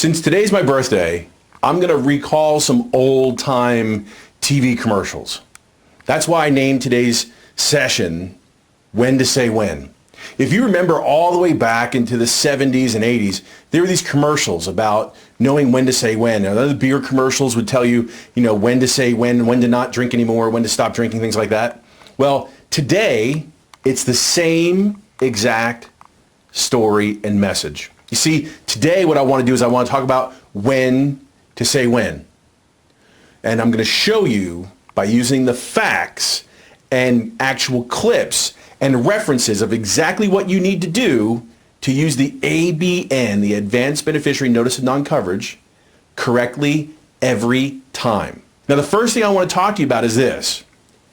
Since today's my birthday, I'm going to recall some old-time TV commercials. That's why I named today's session, When to Say When. If you remember all the way back into the 70s and 80s, there were these commercials about knowing when to say when. Now, the beer commercials would tell you, when to say when to not drink anymore, when to stop drinking, things like that. Well, today, it's the same exact story and message. You see, today what I want to do is I want to talk about when to say when. And I'm going to show you by using the facts and actual clips and references of exactly what you need to do to use the ABN, the Advanced Beneficiary Notice of Non-Coverage, correctly every time. Now, the first thing I want to talk to you about is this: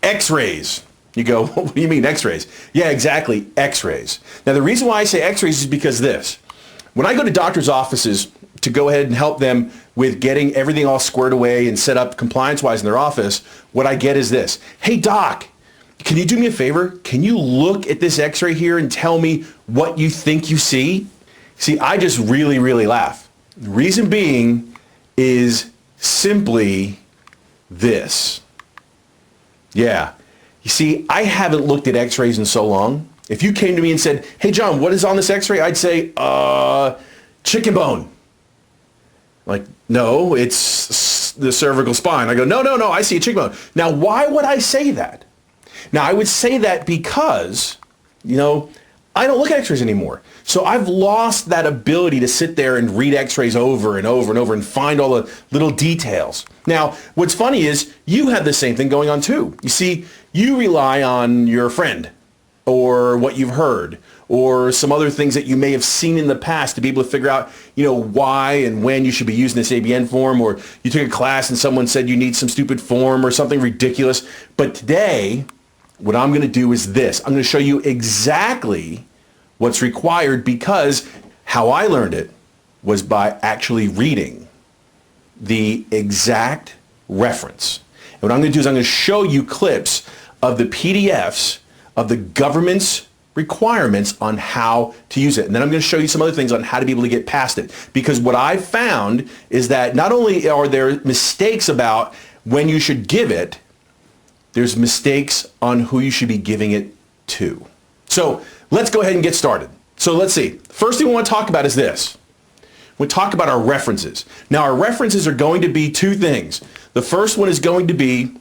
X-rays. You go, what do you mean X-rays? Yeah, exactly, X-rays. Now, the reason why I say X-rays is because this. When I go to doctors' offices to go ahead and help them with getting everything all squared away and set up compliance-wise in their office, what I get is this: hey, doc, can you do me a favor? Can you look at this X-ray here and tell me what you think you see? See, I just really laugh. The reason being is simply this. Yeah. You see, I haven't looked at X-rays in so long. If you came to me and said, hey, John, what is on this X-ray? I'd say, chicken bone. Like, no, it's the cervical spine. I go, no, I see a chicken bone. Now, why would I say that? Now, I would say that because, I don't look at X-rays anymore. So I've lost that ability to sit there and read X-rays over and over and over and find all the little details. Now, what's funny is you have the same thing going on too. You see, you rely on your friend or what you've heard or some other things that you may have seen in the past to be able to figure out, why and when you should be using this ABN form, or you took a class and someone said you need some stupid form or something ridiculous. But today, what I'm going to do is this. I'm going to show you exactly what's required, because how I learned it was by actually reading the exact reference. And what I'm going to do is I'm going to show you clips of the PDFs of the government's requirements on how to use it. And then I'm going to show you some other things on how to be able to get past it. Because what I've found is that not only are there mistakes about when you should give it, there's mistakes on who you should be giving it to. So let's go ahead and get started. So let's see. First thing we want to talk about is this. We talk about our references. Now, our references are going to be two things. The first one is going to be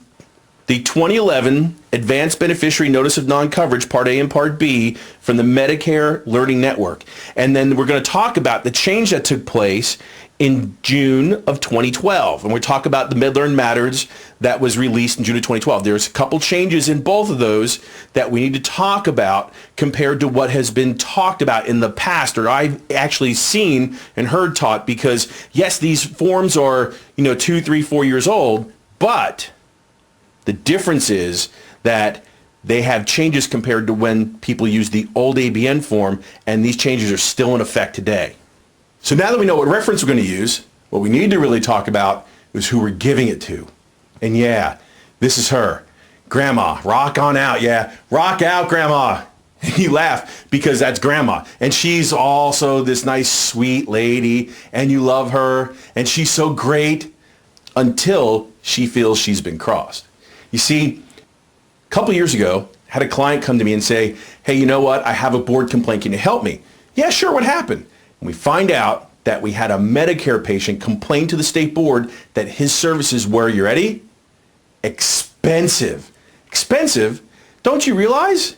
the 2011 Advanced Beneficiary Notice of Non-Coverage, Part A and Part B from the Medicare Learning Network. And then we're going to talk about the change that took place in June of 2012. And we'll talk about the MedLearn Matters that was released in June of 2012. There's a couple changes in both of those that we need to talk about compared to what has been talked about in the past, or I've actually seen and heard taught, because yes, these forms are, 2, 3, 4 years old, but the difference is that they have changes compared to when people use the old ABN form, and these changes are still in effect today. So now that we know what reference we're going to use, what we need to really talk about is who we're giving it to. And yeah, this is her. Grandma, rock on out, yeah. Rock out, Grandma. You laugh because that's Grandma. And she's also this nice, sweet lady, and you love her, and she's so great until she feels she's been crossed. You see, a couple years ago, I had a client come to me and say, hey, you know what? I have a board complaint. Can you help me? Yeah, sure. What happened? And we find out that we had a Medicare patient complain to the state board that his services were, you ready? Expensive. Expensive? Don't you realize?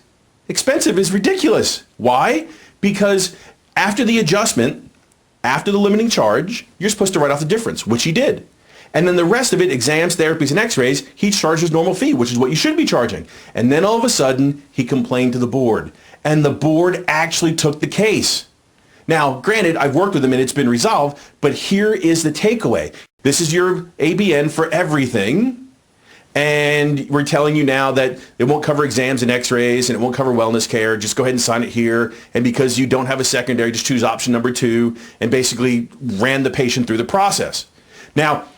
Expensive is ridiculous. Why? Because after the adjustment, after the limiting charge, you're supposed to write off the difference, which he did. And then the rest of it, exams, therapies, and x-rays, he charged his normal fee, which is what you should be charging. And then all of a sudden, he complained to the board. And the board actually took the case. Now, granted, I've worked with him and it's been resolved, but here is the takeaway. This is your ABN for everything. And we're telling you now that it won't cover exams and x-rays and it won't cover wellness care. Just go ahead and sign it here. And because you don't have a secondary, just choose option number 2, and basically ran the patient through the process. Now,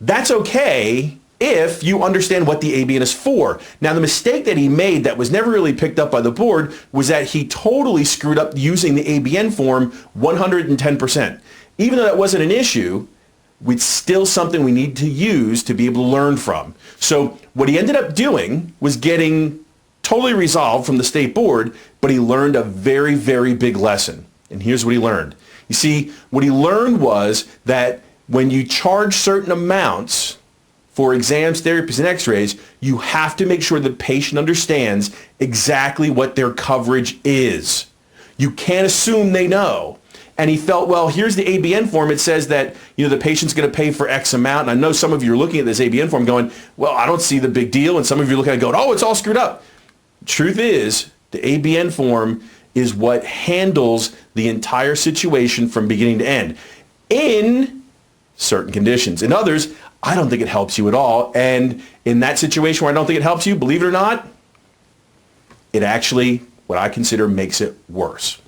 that's okay if you understand what the ABN is for. Now, the mistake that he made that was never really picked up by the board was that he totally screwed up using the ABN form 110%. even though that wasn't an issue, it's still something we need to use to be able to learn from. So what he ended up doing was getting totally resolved from the state board, but he learned a very, very big lesson. And here's what he learned. You see, what he learned was that when you charge certain amounts for exams, therapies, and x-rays, you have to make sure the patient understands exactly what their coverage is. You can't assume they know. And he felt, well, here's the ABN form. It says that, the patient's going to pay for X amount. And I know some of you are looking at this ABN form going, well, I don't see the big deal. And some of you are looking at it going, oh, it's all screwed up. Truth is, the ABN form is what handles the entire situation from beginning to end in certain conditions. In others, I don't think it helps you at all. And in that situation where I don't think it helps you, believe it or not, it actually, what I consider, makes it worse.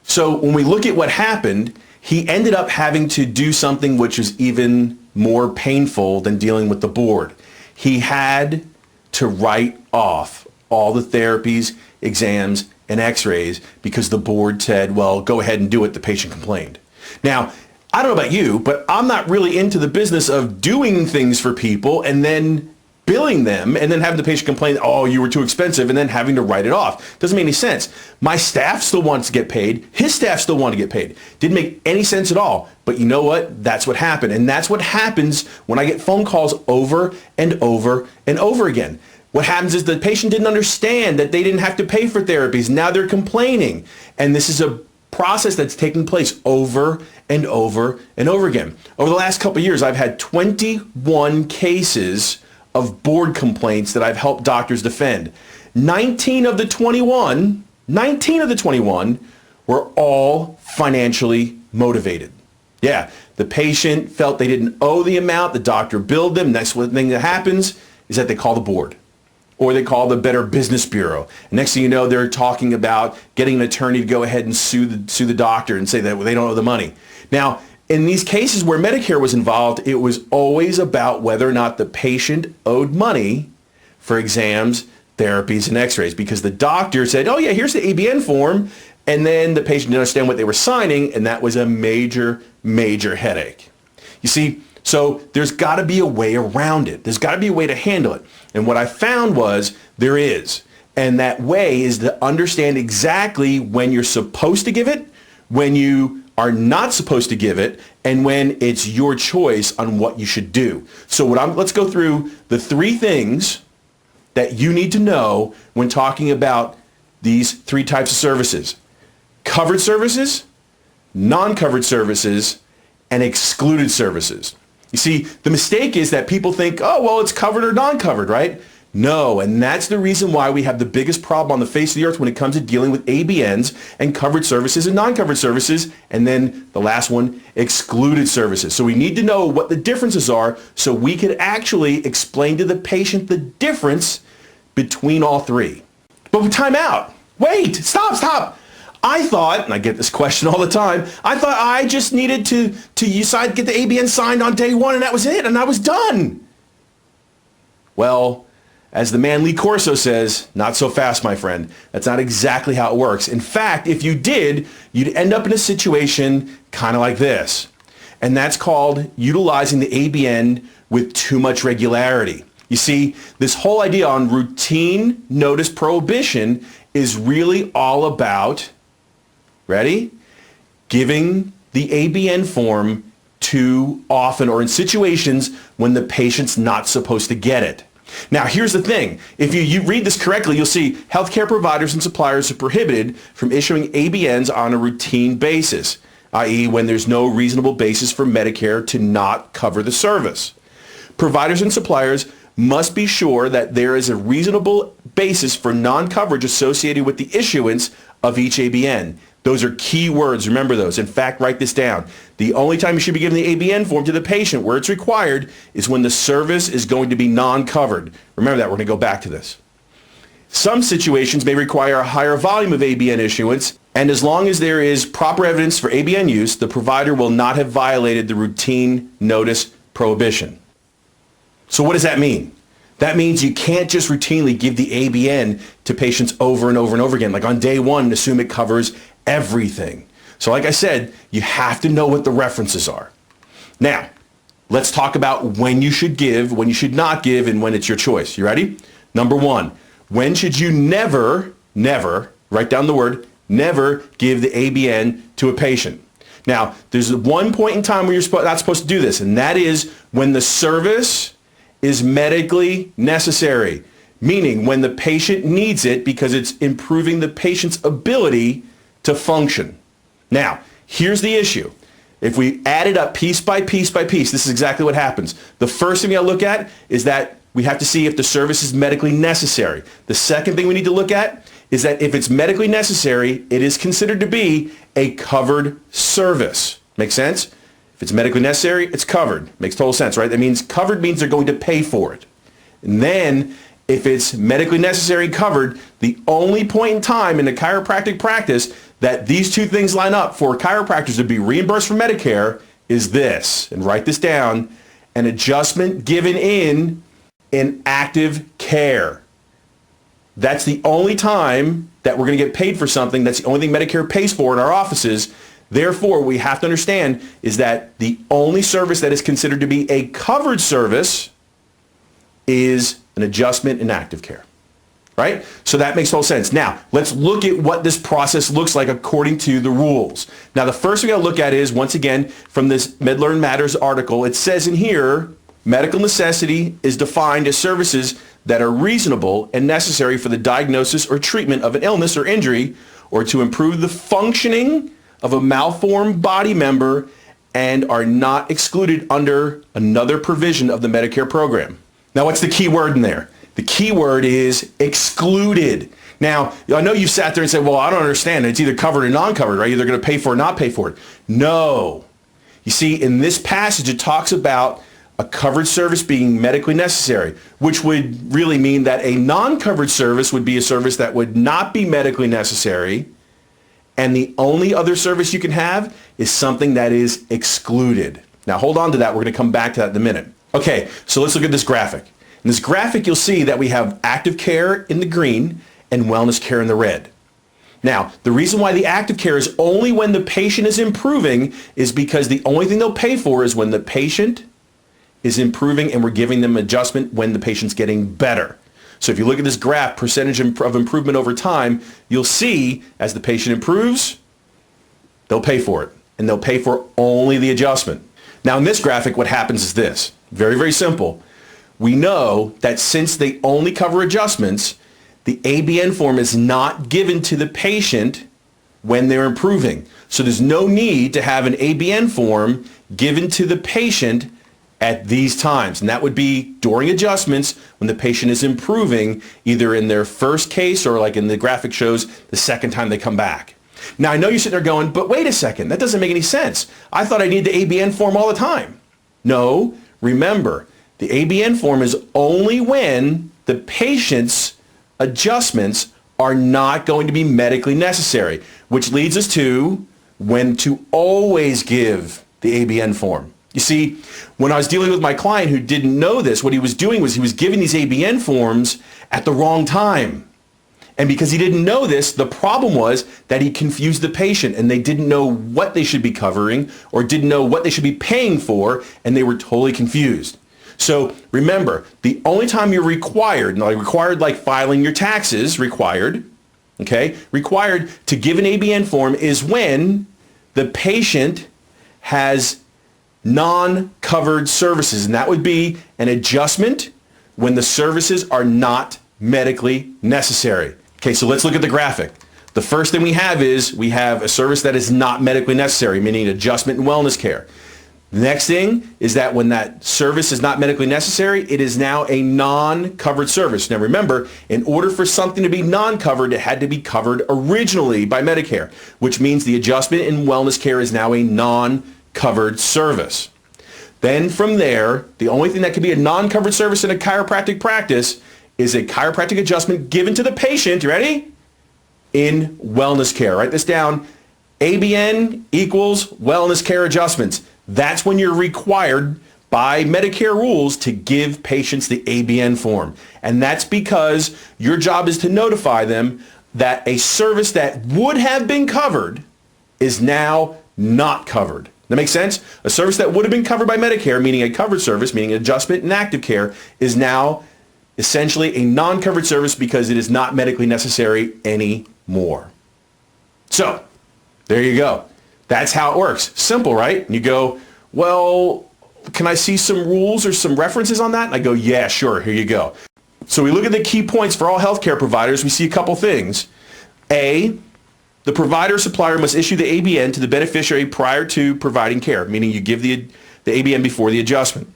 So when we look at what happened, he ended up having to do something which is even more painful than dealing with the board. He had to write off all the therapies, exams, and x-rays because the board said, well, go ahead and do it, the patient complained. Now, I don't know about you, but I'm not really into the business of doing things for people and then billing them and then having the patient complain, oh, you were too expensive, and then having to write it off. Doesn't make any sense. My staff still wants to get paid. His staff still want to get paid. Didn't make any sense at all. But you know what? That's what happened. And that's what happens when I get phone calls over and over and over again. What happens is the patient didn't understand that they didn't have to pay for therapies. Now they're complaining. And this is a process that's taking place over and over and over again. Over the last couple of years, I've had 21 cases of board complaints that I've helped doctors defend. 19 of the 21 were all financially motivated. Yeah, the patient felt they didn't owe the amount, the doctor billed them. Next thing that happens is that they call the board or they call the Better Business Bureau. And next thing you know, they're talking about getting an attorney to go ahead and sue the doctor and say that they don't owe the money. Now, in these cases where Medicare was involved, it was always about whether or not the patient owed money for exams, therapies, and x-rays because the doctor said, oh yeah, here's the ABN form, and then the patient didn't understand what they were signing, and that was a major, major headache. You see, so there's got to be a way around it. There's got to be a way to handle it. And what I found was there is. And that way is to understand exactly when you're supposed to give it, when you are not supposed to give it, and when it's your choice on what you should do. So let's go through the 3 things that you need to know when talking about these 3 types of services. Covered services, non-covered services, and excluded services. You see, the mistake is that people think, oh, well, it's covered or non-covered, right? No, and that's the reason why we have the biggest problem on the face of the earth when it comes to dealing with ABNs and covered services and non-covered services, and then the last one, excluded services. So we need to know what the differences are so we could actually explain to the patient the difference between all 3. But time out. Wait, stop. I thought, and I get this question all the time, I thought I just needed to get the ABN signed on day 1 and that was it, and I was done. Well, as the man Lee Corso says, not so fast, my friend. That's not exactly how it works. In fact, if you did, you'd end up in a situation kind of like this. And that's called utilizing the ABN with too much regularity. You see, this whole idea on routine notice prohibition is really all about, ready? Giving the ABN form too often or in situations when the patient's not supposed to get it. Now, here's the thing. If you read this correctly, you'll see healthcare providers and suppliers are prohibited from issuing ABNs on a routine basis, i.e. when there's no reasonable basis for Medicare to not cover the service. Providers and suppliers must be sure that there is a reasonable basis for non-coverage associated with the issuance of each ABN. Those are key words. Remember those. In fact, write this down. The only time you should be giving the ABN form to the patient where it's required is when the service is going to be non-covered. Remember that. We're going to go back to this. Some situations may require a higher volume of ABN issuance, and as long as there is proper evidence for ABN use, the provider will not have violated the routine notice prohibition. So what does that mean? That means you can't just routinely give the ABN to patients over and over and over again, like on day 1 and assume it covers everything. So like I said, you have to know what the references are. Now, let's talk about when you should give, when you should not give, and when it's your choice. You ready? Number one, when should you never, write down the word, never give the ABN to a patient? Now, there's one point in time where you're not supposed to do this, and that is when the service is medically necessary, meaning when the patient needs it because it's improving the patient's ability to function. Now, here's the issue. If we add it up piece by piece by piece, this is exactly what happens. The first thing we gotta look at is that we have to see if the service is medically necessary. The second thing we need to look at is that if it's medically necessary, it is considered to be a covered service. Make sense? If it's medically necessary, it's covered. Makes total sense, right? That means covered means they're going to pay for it. And then if it's medically necessary and covered, the only point in time in the chiropractic practice that these two things line up for chiropractors to be reimbursed from Medicare is this, and write this down, an adjustment given in active care. That's the only time that we're going to get paid for something. That's the only thing Medicare pays for in our offices. Therefore, what we have to understand is that the only service that is considered to be a covered service is an adjustment in active care. Right? So that makes total sense. Now, let's look at what this process looks like according to the rules. Now, the first thing we got to look at is, once again, from this MedLearn Matters article, it says in here, medical necessity is defined as services that are reasonable and necessary for the diagnosis or treatment of an illness or injury or to improve the functioning of a malformed body member and are not excluded under another provision of the Medicare program. Now, what's the key word in there? The key word is excluded. Now, I know you sat there and said, well, I don't understand. It's either covered or non-covered, right? You're going to pay for it or not pay for it. No. You see, in this passage, it talks about a covered service being medically necessary, which would really mean that a non-covered service would be a service that would not be medically necessary, and the only other service you can have is something that is excluded. Now, hold on to that. We're going to come back to that in a minute. Okay, so let's look at this graphic. In this graphic, you'll see that we have active care in the green and wellness care in the red. Now, the reason why the active care is only when the patient is improving is because the only thing they'll pay for is when the patient is improving and we're giving them adjustment when the patient's getting better. So if you look at this graph, percentage of improvement over time, you'll see as the patient improves, they'll pay for it. And they'll pay for only the adjustment. Now in this graphic, what happens is this. Very, very simple. We know that since they only cover adjustments, the ABN form is not given to the patient when they're improving. So there's no need to have an ABN form given to the patient at these times. And that would be during adjustments when the patient is improving, either in their first case or like in the graphic shows, the second time they come back. Now I know you're sitting there going, but wait a second, that doesn't make any sense. I thought I needed the ABN form all the time. No, remember, the ABN form is only when the patient's adjustments are not going to be medically necessary, which leads us to when to always give the ABN form. You see, when I was dealing with my client who didn't know this, what he was doing was he was giving these ABN forms at the wrong time. And because he didn't know this, the problem was that he confused the patient and they didn't know what they should be covering or didn't know what they should be paying for, and they were totally confused. So remember, the only time you're required, not required like filing your taxes, required to give an ABN form is when the patient has non-covered services, and that would be an adjustment when the services are not medically necessary. Okay, so let's look at the graphic. The first thing we have is we have a service that is not medically necessary, meaning adjustment and wellness care. The next thing is that when that service is not medically necessary, it is now a non-covered service. Now remember, in order for something to be non-covered, it had to be covered originally by Medicare, which means the adjustment and wellness care is now a non-covered service. Then from there, the only thing that can be a non-covered service in a chiropractic practice is a chiropractic adjustment given to the patient, you ready? In wellness care. Write this down. ABN equals wellness care adjustments. That's when you're required by Medicare rules to give patients the ABN form. And that's because your job is to notify them that a service that would have been covered is now not covered. That makes sense? A service that would have been covered by Medicare, meaning a covered service, meaning adjustment and active care, is now essentially a non-covered service because it is not medically necessary anymore. So, there you go. That's how it works. Simple, right? And you go, well, can I see some rules or some references on that? And I go, yeah, sure, here you go. So we look at the key points for all healthcare providers. We see a couple things. A, the provider supplier must issue the ABN to the beneficiary prior to providing care, meaning you give the ABN before the adjustment.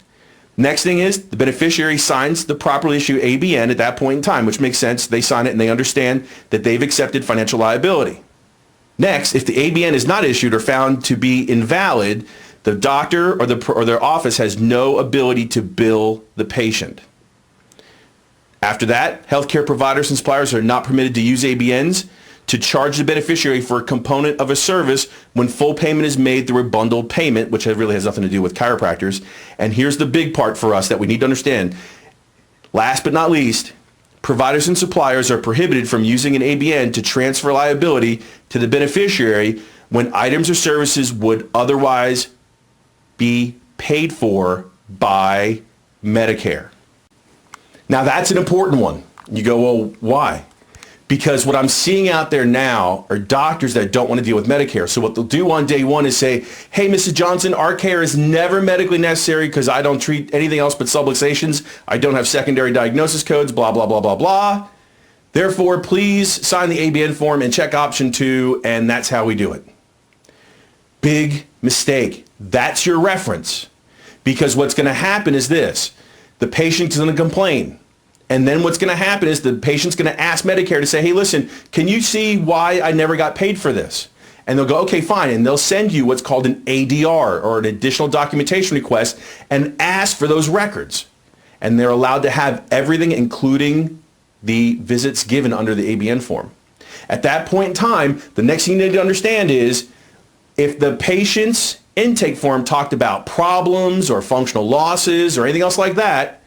Next thing is the beneficiary signs the properly issued ABN at that point in time, which makes sense. They sign it and they understand that they've accepted financial liability. Next, if the ABN is not issued or found to be invalid, the doctor or their office has no ability to bill the patient. After that, healthcare providers and suppliers are not permitted to use ABNs to charge the beneficiary for a component of a service when full payment is made through a bundled payment, which really has nothing to do with chiropractors. And here's the big part for us that we need to understand. Last but not least, providers and suppliers are prohibited from using an ABN to transfer liability to the beneficiary when items or services would otherwise be paid for by Medicare. Now that's an important one. You go, well, why? Because what I'm seeing out there now are doctors that don't want to deal with Medicare. So what they'll do on day one is say, hey, Mrs. Johnson, our care is never medically necessary because I don't treat anything else but subluxations. I don't have secondary diagnosis codes, blah, blah, blah, blah, blah. Therefore, please sign the ABN form and check option 2, and that's how we do it. Big mistake. That's your reference. Because what's going to happen is this. The patient's going to complain. And then what's going to happen is the patient's going to ask Medicare to say, hey, listen, can you see why I never got paid for this? And they'll go, okay, fine. And they'll send you what's called an ADR, or an additional documentation request, and ask for those records. And they're allowed to have everything, including the visits given under the ABN form. At that point in time, the next thing you need to understand is if the patient's intake form talked about problems or functional losses or anything else like that,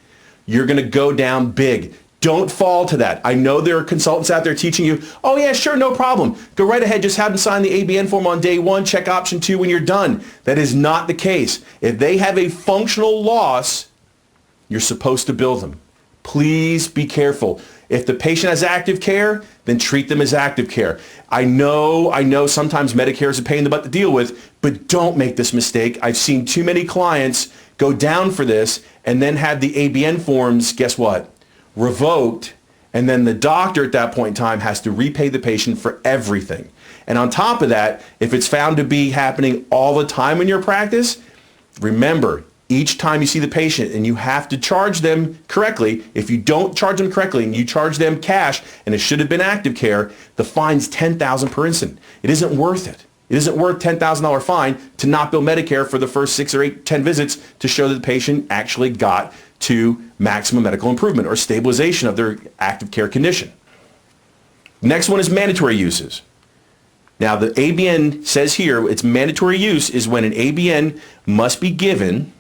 you're going to go down big. Don't fall to that. I know there are consultants out there teaching you, oh yeah, sure, no problem. Go right ahead, just have them sign the ABN form on day 1, check option 2 when you're done. That is not the case. If they have a functional loss, you're supposed to bill them. Please be careful. If the patient has active care, then treat them as active care. I know sometimes Medicare is a pain in the butt to deal with, but don't make this mistake. I've seen too many clients go down for this and then have the ABN forms, guess what? Revoked, and then the doctor at that point in time has to repay the patient for everything. And on top of that, if it's found to be happening all the time in your practice, remember, each time you see the patient and you have to charge them correctly, if you don't charge them correctly and you charge them cash and it should have been active care, the fine's $10,000 per incident. It isn't worth it. It isn't worth $10,000 fine to not bill Medicare for the first 6 or 8, 10 visits to show that the patient actually got to maximum medical improvement or stabilization of their active care condition. Next one is mandatory uses. Now the ABN says here its mandatory use is when an ABN must be given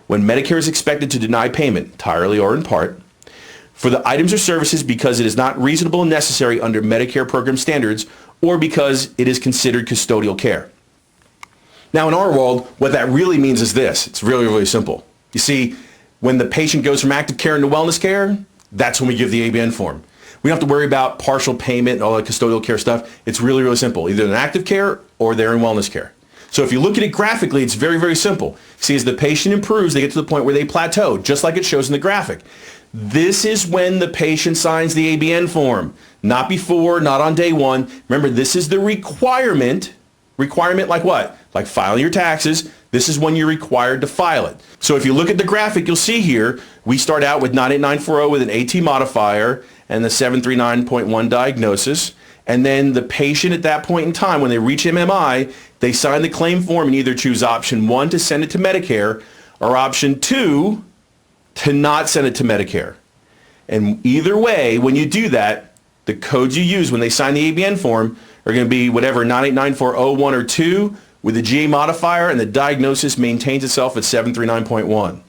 when Medicare is expected to deny payment, entirely or in part, for the items or services because it is not reasonable and necessary under Medicare program standards or because it is considered custodial care. Now in our world, what that really means is this. It's really, really simple. You see, when the patient goes from active care into wellness care, that's when we give the ABN form. We don't have to worry about partial payment and all that custodial care stuff. It's really, really simple. Either in active care or they're in wellness care. So if you look at it graphically, it's very, very simple. See, as the patient improves, they get to the point where they plateau, just like it shows in the graphic. This is when the patient signs the ABN form. Not before, not on day 1. Remember, this is the requirement. Requirement like what? Like filing your taxes. This is when you're required to file it. So if you look at the graphic, you'll see here, we start out with 98940 with an AT modifier and the 739.1 diagnosis. And then the patient at that point in time, when they reach MMI, they sign the claim form and either choose option 1 to send it to Medicare or option 2 to not send it to Medicare. And either way, when you do that, the codes you use when they sign the ABN form are going to be whatever 98940 or 2 with the GA modifier, and the diagnosis maintains itself at 739.1.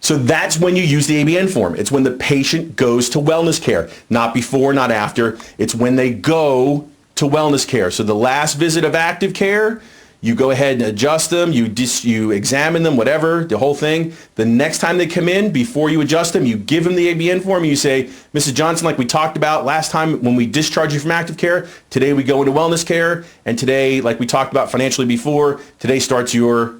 So that's when you use the ABN form. It's when the patient goes to wellness care, not before, not after. It's when they go to wellness care. So the last visit of active care, you go ahead and adjust them, you examine them, whatever, the whole thing. The next time they come in, before you adjust them, you give them the ABN form and you say, Mrs. Johnson, like we talked about last time when we discharge you from active care, today we go into wellness care, and today, like we talked about financially before, today starts your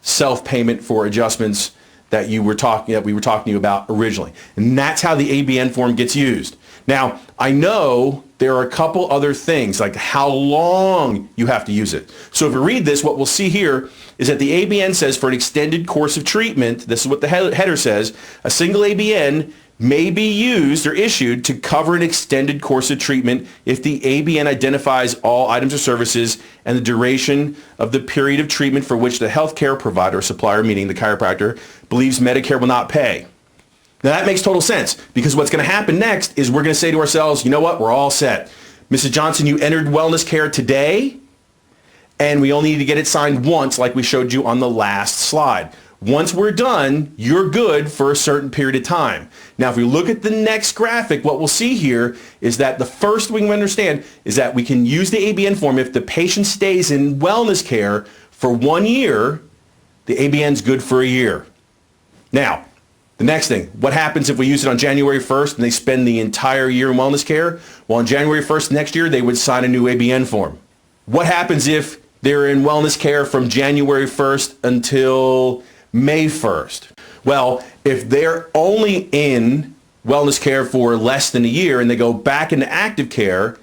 self-payment for adjustments that we were talking to you about originally. And that's how the ABN form gets used. Now, I know there are a couple other things, like how long you have to use it. So if we read this, what we'll see here is that the ABN says for an extended course of treatment, this is what the header says, a single ABN may be used or issued to cover an extended course of treatment if the ABN identifies all items or services and the duration of the period of treatment for which the healthcare provider or supplier, meaning the chiropractor, believes Medicare will not pay. Now that makes total sense, because what's going to happen next is we're going to say to ourselves, you know what, we're all set. Mrs. Johnson, you entered wellness care today, and we only need to get it signed once like we showed you on the last slide. Once we're done, you're good for a certain period of time. Now, if we look at the next graphic, what we'll see here is that the first thing we understand is that we can use the ABN form if the patient stays in wellness care for 1 year, the ABN's good for a year. Now, the next thing, what happens if we use it on January 1st and they spend the entire year in wellness care? Well, on January 1st next year, they would sign a new ABN form. What happens if they're in wellness care from January 1st until May 1st? Well, if they're only in wellness care for less than a year and they go back into active care,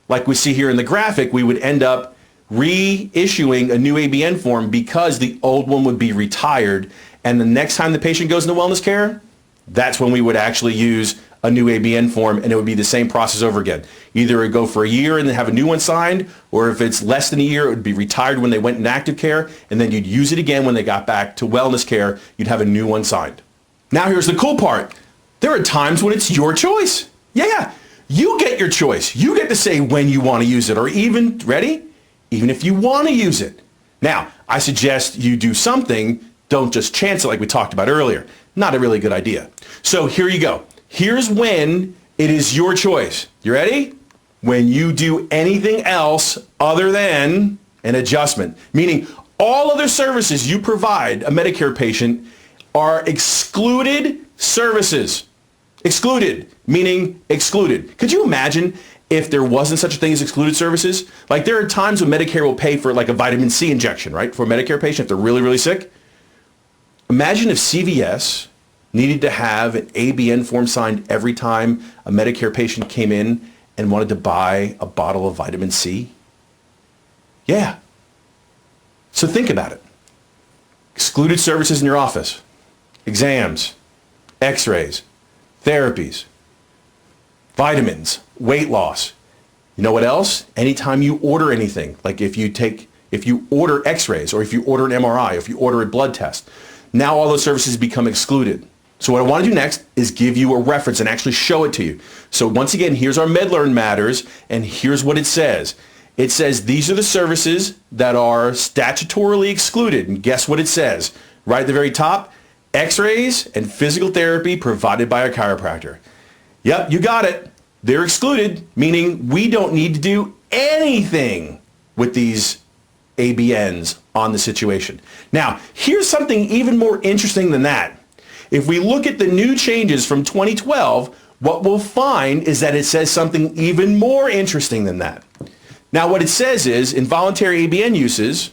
like we see here in the graphic, we would end up reissuing a new ABN form because the old one would be retired. And the next time the patient goes into wellness care, that's when we would actually use a new ABN form, and it would be the same process over again. Either it would go for a year and then have a new one signed, or if it's less than a year, it would be retired when they went in active care, and then you'd use it again when they got back to wellness care. You'd have a new one signed. Now here's the cool part. There are times when it's your choice. Yeah, you get your choice. You get to say when you want to use it, or even, ready? Even if you want to use it. Now, I suggest you do something. Don't just chance it like we talked about earlier. Not a really good idea. So here you go. Here's when it is your choice. You ready? When you do anything else other than an adjustment, meaning all other services you provide a Medicare patient are excluded services. Excluded, meaning excluded. Could you imagine if there wasn't such a thing as excluded services? Like there are times when Medicare will pay for like a vitamin C injection, right? For a Medicare patient if they're really, really sick. Imagine if CVS needed to have an ABN form signed every time a Medicare patient came in and wanted to buy a bottle of vitamin C. Yeah. So think about it. Excluded services in your office, exams, x-rays, therapies, vitamins, weight loss. You know what else? Anytime you order anything, like if you order x-rays, or if you order an MRI, or if you order a blood test, now all those services become excluded. So what I want to do next is give you a reference and actually show it to you. So once again, here's our MedLearn Matters, and here's what it says. It says these are the services that are statutorily excluded. And guess what it says? Right at the very top, x-rays and physical therapy provided by a chiropractor. Yep, you got it. They're excluded, meaning we don't need to do anything with these ABNs on the situation. Now, here's something even more interesting than that. If we look at the new changes from 2012, what we'll find is that it says something even more interesting than that. Now, what it says is, in voluntary ABN uses,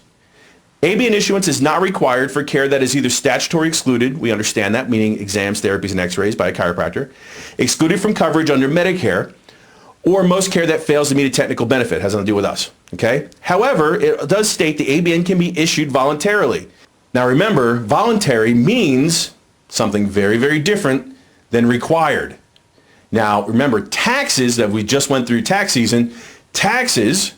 ABN issuance is not required for care that is either statutory excluded, we understand that, meaning exams, therapies, and x-rays by a chiropractor, excluded from coverage under Medicare, or most care that fails to meet a technical benefit, has nothing to do with us, okay? However, it does state the ABN can be issued voluntarily. Now remember, voluntary means something very, very different than required. Now remember, taxes, that we just went through tax season, taxes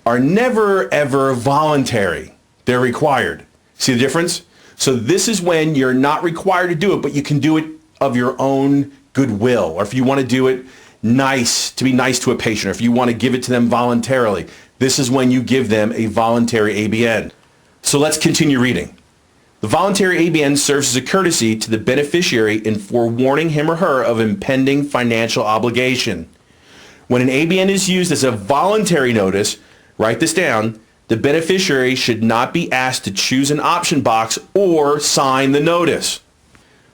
are never ever voluntary. They're required. See the difference? So this is when you're not required to do it, but you can do it of your own goodwill, or if you want to do it to be nice to a patient, or if you want to give it to them voluntarily, this is when you give them a voluntary ABN. So let's continue reading. The voluntary ABN serves as a courtesy to the beneficiary in forewarning him or her of impending financial obligation. When an ABN is used as a voluntary notice, write this down, the beneficiary should not be asked to choose an option box or sign the notice.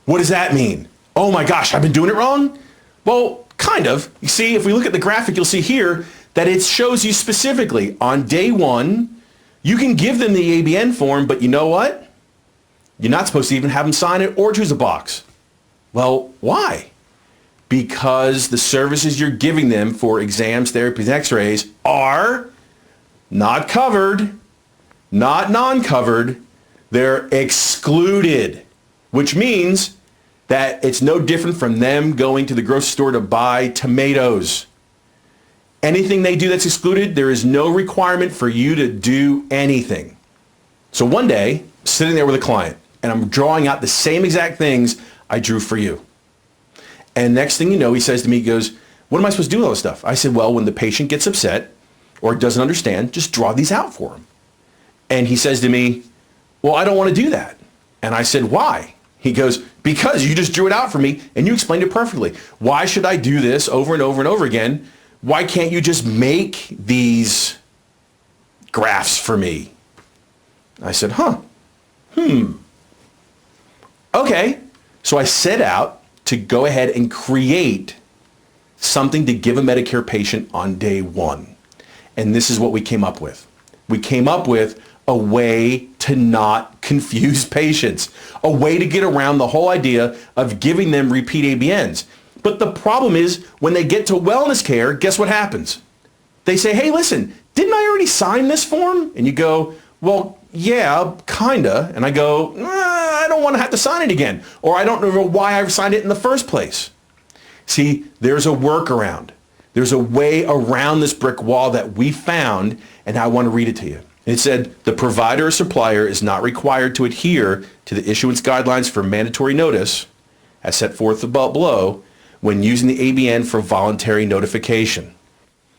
What does that mean? Oh my gosh, I've been doing it wrong? Well, kind of. You see, if we look at the graphic, you'll see here that it shows you specifically on day one, you can give them the ABN form, but you know what? You're not supposed to even have them sign it or choose a box. Well, why? Because the services you're giving them for exams, therapies, and x-rays are not covered, not non-covered, they're excluded, which means that it's no different from them going to the grocery store to buy tomatoes. Anything they do that's excluded, there is no requirement for you to do anything. So one day, sitting there with a client, and I'm drawing out the same exact things I drew for you. And next thing you know, he says to me, he goes, what am I supposed to do with all this stuff? I said, well, when the patient gets upset or doesn't understand, just draw these out for him. And he says to me, well, I don't want to do that. And I said, why? He goes, because you just drew it out for me and you explained it perfectly. Why should I do this over and over and over again? Why can't you just make these graphs for me? I said, okay. So I set out to go ahead and create something to give a Medicare patient on day one. And this is what we came up with. We came up with a way to not confuse patients, a way to get around the whole idea of giving them repeat ABNs. But the problem is when they get to wellness care, guess what happens? They say, hey, listen, didn't I already sign this form? And you go, well, yeah, kinda. And I go, I don't want to have to sign it again. Or I don't know why I signed it in the first place. See, there's a workaround. There's a way around this brick wall that we found, and I want to read it to you. It said, the provider or supplier is not required to adhere to the issuance guidelines for mandatory notice, as set forth above below, when using the ABN for voluntary notification.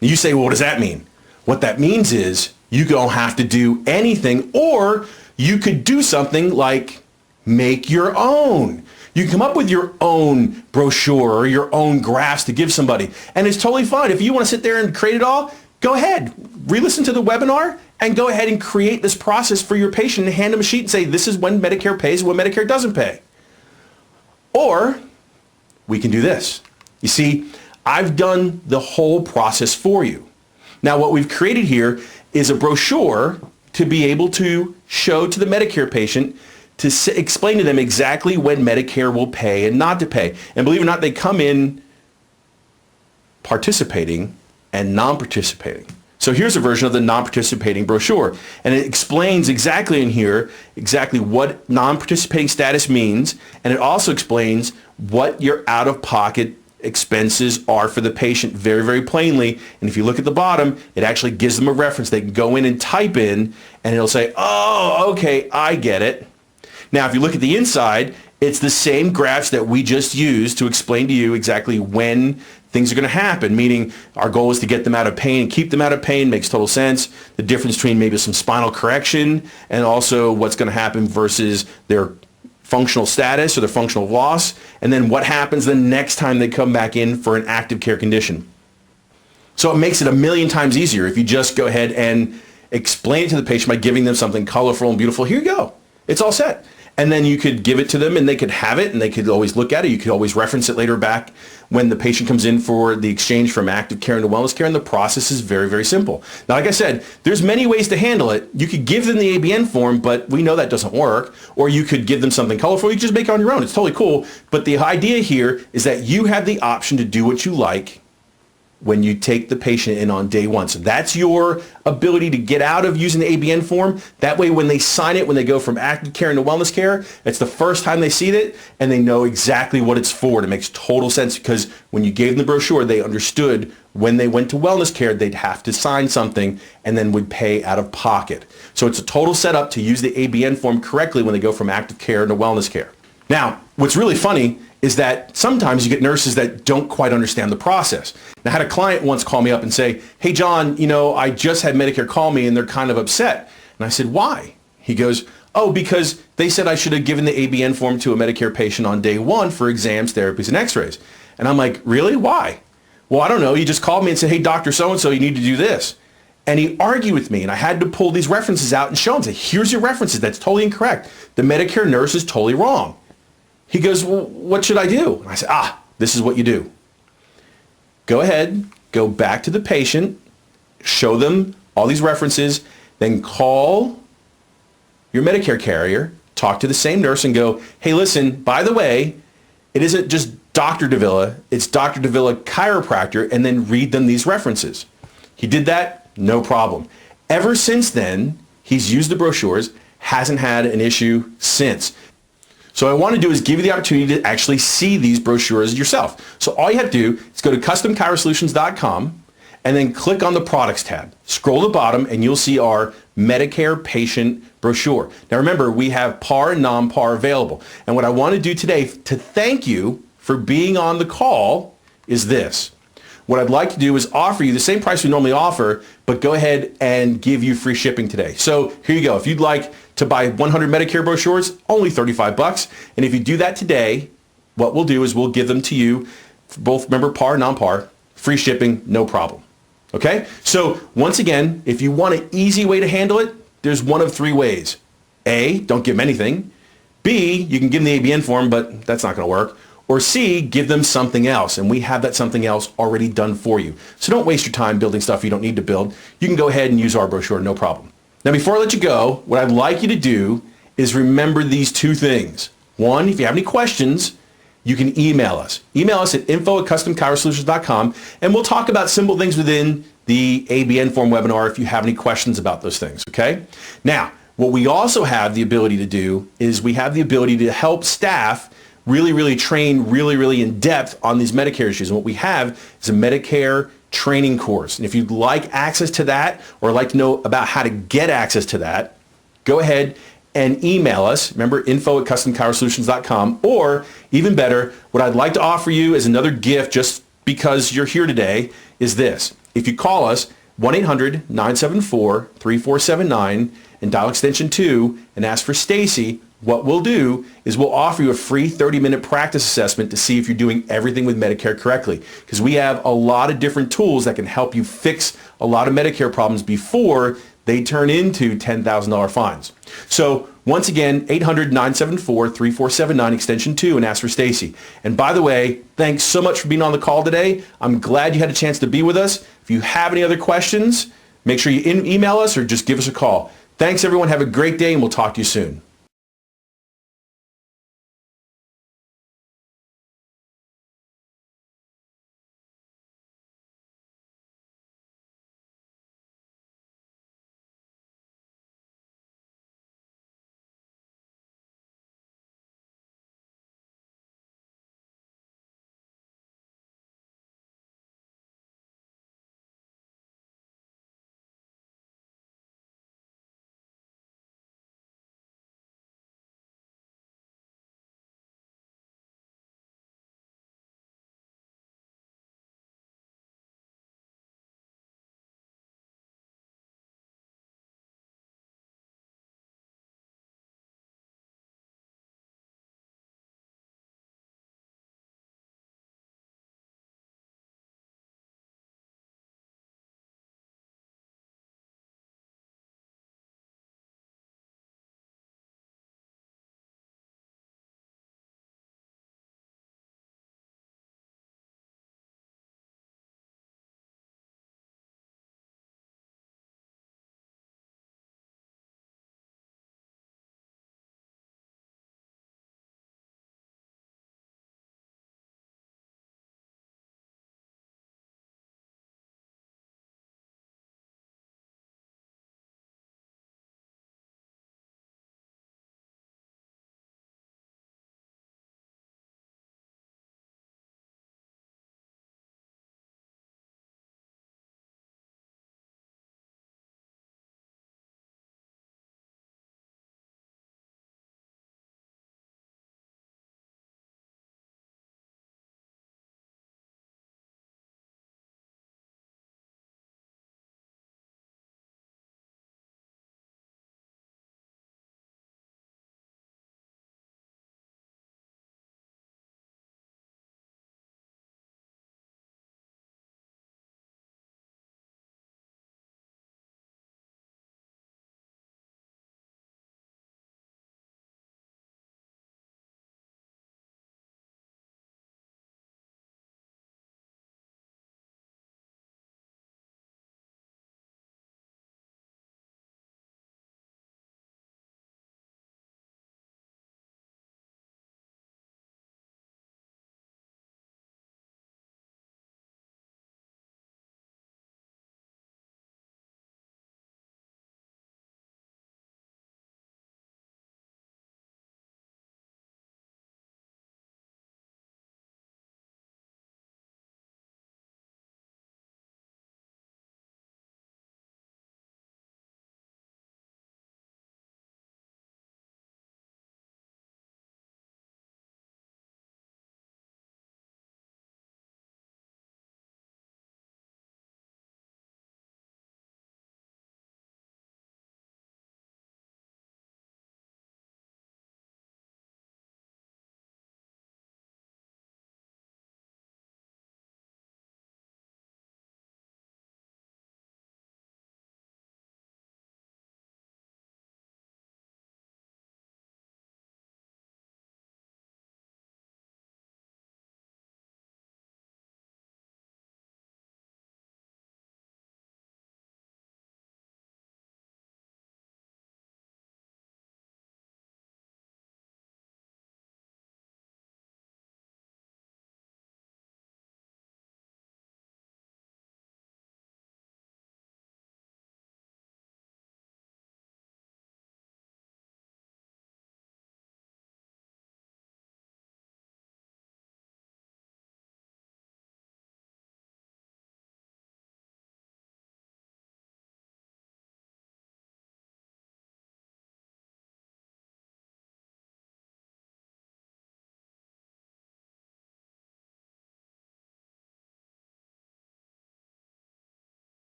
You say, well, what does that mean? What that means is you don't have to do anything, or you could do something like make your own. You can come up with your own brochure or your own graphs to give somebody, and it's totally fine. If you want to sit there and create it all, go ahead. Re-listen to the webinar and go ahead and create this process for your patient and hand them a sheet and say, this is when Medicare pays, when Medicare doesn't pay. Or we can do this. You see, I've done the whole process for you. Now, what we've created here is a brochure to be able to show to the Medicare patient to explain to them exactly when Medicare will pay and not to pay. And believe it or not, they come in participating and non-participating. So here's a version of the non-participating brochure. And it explains exactly in here exactly what non-participating status means. And it also explains what your out-of-pocket expenses are for the patient very, very plainly. And if you look at the bottom, it actually gives them a reference. They can go in and type in, and it'll say, oh, okay, I get it. Now, if you look at the inside, it's the same graphs that we just used to explain to you exactly when things are going to happen, meaning our goal is to get them out of pain and keep them out of pain. Makes total sense. The difference between maybe some spinal correction and also what's going to happen versus their functional status or their functional loss, and then what happens the next time they come back in for an active care condition. So it makes it a million times easier if you just go ahead and explain it to the patient by giving them something colorful and beautiful. Here you go. It's all set. And then you could give it to them and they could have it and they could always look at it. You could always reference it later back when the patient comes in for the exchange from active care into wellness care, and the process is very, very simple. Now, like I said, there's many ways to handle it. You could give them the ABN form, but we know that doesn't work. Or you could give them something colorful. You could just make it on your own. It's totally cool. But the idea here is that you have the option to do what you like when you take the patient in on day one. So that's your ability to get out of using the ABN form. That way, when they sign it, when they go from active care into wellness care, it's the first time they see it and they know exactly what it's for. It makes total sense because when you gave them the brochure, they understood when they went to wellness care, they'd have to sign something and then would pay out of pocket. So it's a total setup to use the ABN form correctly when they go from active care into wellness care. Now, what's really funny is that sometimes you get nurses that don't quite understand the process. Now, I had a client once call me up and say, hey, John, I just had Medicare call me and they're kind of upset. And I said, why? He goes, oh, because they said I should have given the ABN form to a Medicare patient on day one for exams, therapies, and x-rays. And I'm like, really? Why? Well, I don't know. You just called me and said, hey, Dr. So-and-so, you need to do this. And he argued with me, and I had to pull these references out and show him, say, here's your references. That's totally incorrect. The Medicare nurse is totally wrong. He goes, well, what should I do? And I said, this is what you do. Go ahead, go back to the patient, show them all these references, then call your Medicare carrier, talk to the same nurse and go, hey, listen, by the way, it isn't just Dr. Davila, it's Dr. Davila chiropractor, and then read them these references. He did that, no problem. Ever since then, he's used the brochures, hasn't had an issue since. So what I want to do is give you the opportunity to actually see these brochures yourself. So all you have to do is go to customchirosolutions.com and then click on the products tab. Scroll to the bottom and you'll see our Medicare patient brochure. Now remember, we have par and non-par available. And what I want to do today to thank you for being on the call is this. What I'd like to do is offer you the same price we normally offer, but go ahead and give you free shipping today. So here you go. If you'd like to buy 100 Medicare brochures, only $35. And if you do that today, what we'll do is we'll give them to you, both remember par, non-par, free shipping, no problem. Okay? So once again, if you want an easy way to handle it, there's one of three ways. A, don't give them anything. B, you can give them the ABN form, but that's not going to work. Or C, give them something else, and we have that something else already done for you. So don't waste your time building stuff you don't need to build. You can go ahead and use our brochure, no problem. Now before I let you go, what I'd like you to do is remember these two things. One, if you have any questions, you can email us. Email us at info@customchirosolutions.com, and we'll talk about simple things within the ABN form webinar if you have any questions about those things, okay? Now, what we also have the ability to do is we have the ability to help staff really train really in depth on these Medicare issues. And what we have is a Medicare training course. And if you'd like access to that or like to know about how to get access to that, go ahead and email us. Remember, info@customchirosolutions.com. Or even better, what I'd like to offer you as another gift just because you're here today is this. If you call us, 1-800-974-3479 and dial extension 2 and ask for Stacy, what we'll do is we'll offer you a free 30-minute practice assessment to see if you're doing everything with Medicare correctly. Because we have a lot of different tools that can help you fix a lot of Medicare problems before they turn into $10,000 fines. So once again, 800-974-3479 extension 2 and ask for Stacy. And by the way, thanks so much for being on the call today. I'm glad you had a chance to be with us. If you have any other questions, make sure you email us or just give us a call. Thanks everyone. Have a great day and we'll talk to you soon.